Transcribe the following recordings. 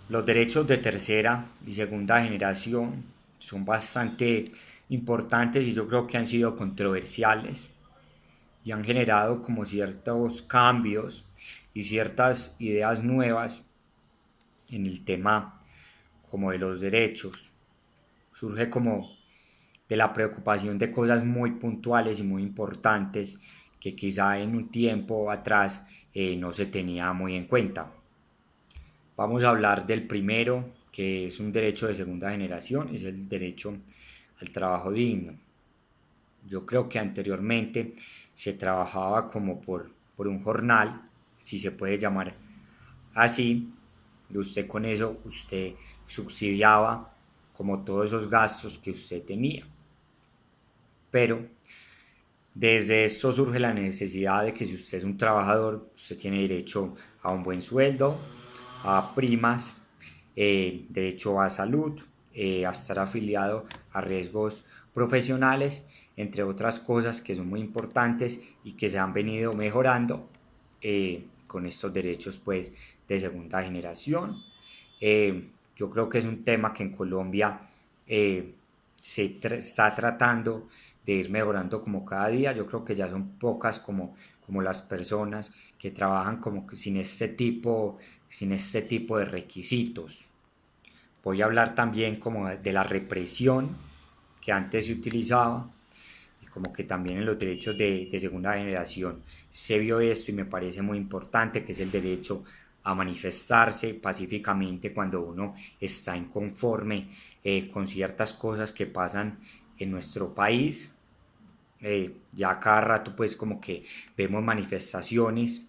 Los derechos de tercera y segunda generación son bastante importantes y yo creo que han sido controversiales y han generado como ciertos cambios y ciertas ideas nuevas en el tema como de los derechos. Surge como de la preocupación de cosas muy puntuales y muy importantes que quizá en un tiempo atrás no se tenía muy en cuenta. Vamos a hablar del primero, que es un derecho de segunda generación, es el derecho al trabajo digno. Yo creo que anteriormente se trabajaba como por un jornal, si se puede llamar así, y usted con eso, usted subsidiaba como todos esos gastos que usted tenía. Pero desde esto surge la necesidad de que si usted es un trabajador, usted tiene derecho a un buen sueldo, a primas, derecho a salud, a estar afiliado a riesgos profesionales, entre otras cosas que son muy importantes y que se han venido mejorando con estos derechos pues de segunda generación. Yo creo que es un tema que en Colombia está tratando de ir mejorando como cada día. Yo creo que ya son pocas como las personas que trabajan como que sin este tipo de requisitos. Voy a hablar también como de la represión que antes se utilizaba y como que también en los derechos de segunda generación se vio esto y me parece muy importante, que es el derecho a manifestarse pacíficamente cuando uno está inconforme con ciertas cosas que pasan en nuestro país. Ya cada rato pues como que vemos manifestaciones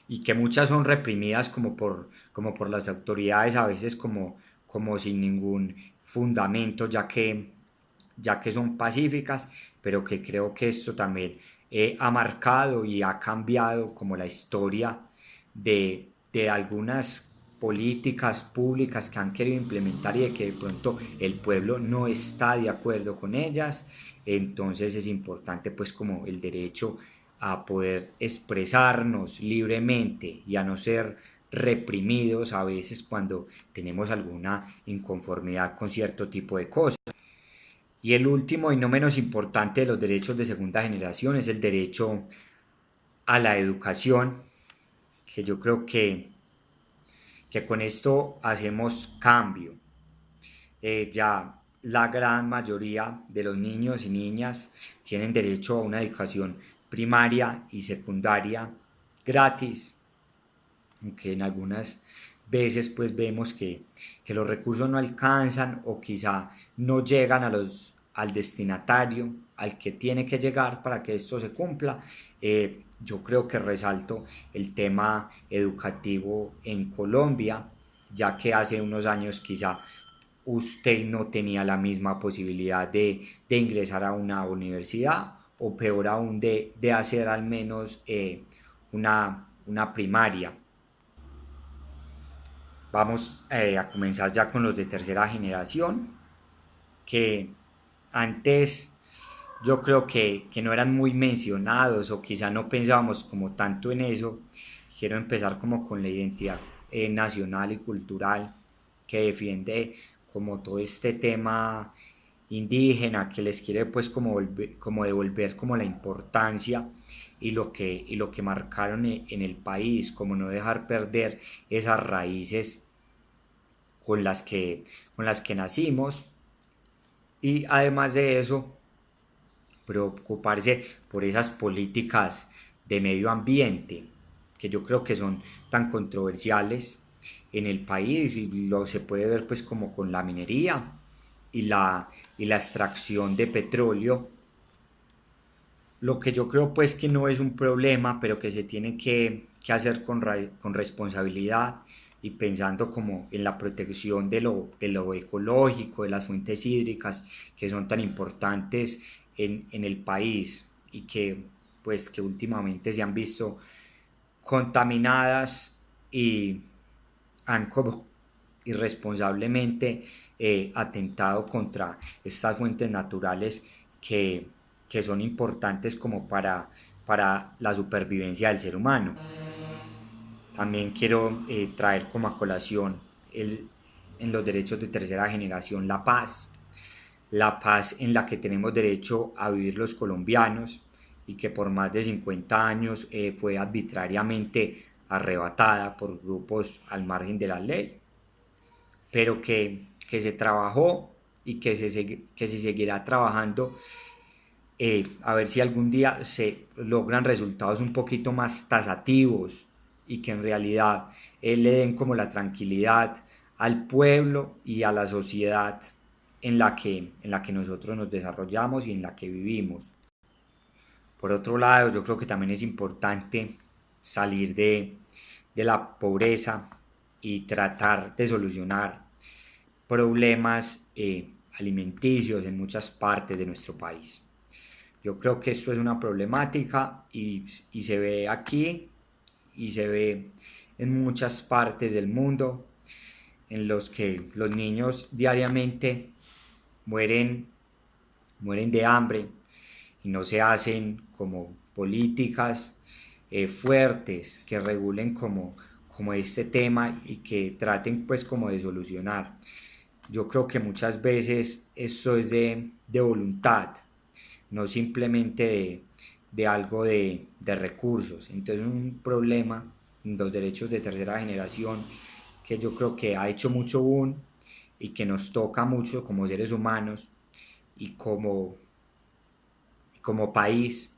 y que muchas son reprimidas como por las autoridades, a veces como sin ningún fundamento, ya que son pacíficas, pero que creo que esto también ha marcado y ha cambiado como la historia de algunas políticas públicas que han querido implementar y de que de pronto el pueblo no está de acuerdo con ellas. Entonces es importante pues como el derecho a poder expresarnos libremente y a no ser reprimidos a veces cuando tenemos alguna inconformidad con cierto tipo de cosas. Y el último y no menos importante de los derechos de segunda generación es el derecho a la educación, que yo creo que con esto hacemos cambio. Ya la gran mayoría de los niños y niñas tienen derecho a una educación primaria y secundaria gratis, aunque en algunas veces pues vemos que los recursos no alcanzan o quizá no llegan al destinatario, al que tiene que llegar para que esto se cumpla. Yo creo que resalto el tema educativo en Colombia, ya que hace unos años quizá usted no tenía la misma posibilidad de ingresar a una universidad o peor aún de hacer al menos una primaria. Vamos a comenzar ya con los de tercera generación, que antes yo creo que no eran muy mencionados o quizá no pensábamos como tanto en eso. Quiero empezar como con la identidad nacional y cultural que defiende como todo este tema indígena, que les quiere pues como devolver como la importancia y lo que marcaron en el país, como no dejar perder esas raíces con las con las que nacimos. Y además de eso, preocuparse por esas políticas de medio ambiente que yo creo que son tan controversiales en el país y lo se puede ver pues como con la minería y la extracción de petróleo. Lo que yo creo pues que no es un problema, pero que se tiene que hacer con responsabilidad y pensando como en la protección de lo ecológico, de las fuentes hídricas que son tan importantes en el país y que pues que últimamente se han visto contaminadas y han como irresponsablemente atentado contra estas fuentes naturales que, que son importantes como para la supervivencia del ser humano. También quiero traer como a colación el, en los derechos de tercera generación la paz en la que tenemos derecho a vivir los colombianos y que por más de 50 años fue arbitrariamente arrebatada por grupos al margen de la ley, pero que se trabajó y que se seguirá trabajando, a ver si algún día se logran resultados un poquito más tasativos y que en realidad le den como la tranquilidad al pueblo y a la sociedad en la que nosotros nos desarrollamos y en la que vivimos. Por otro lado, yo creo que también es importante salir de la pobreza y tratar de solucionar problemas alimenticios en muchas partes de nuestro país. Yo creo que esto es una problemática y se ve aquí y se ve en muchas partes del mundo en los que los niños diariamente mueren, mueren de hambre y no se hacen como políticas fuertes que regulen como este tema y que traten pues como de solucionar. Yo creo que muchas veces esto es de voluntad, no simplemente de algo de recursos. Entonces un problema en los derechos de tercera generación que yo creo que ha hecho mucho boom y que nos toca mucho como seres humanos y como país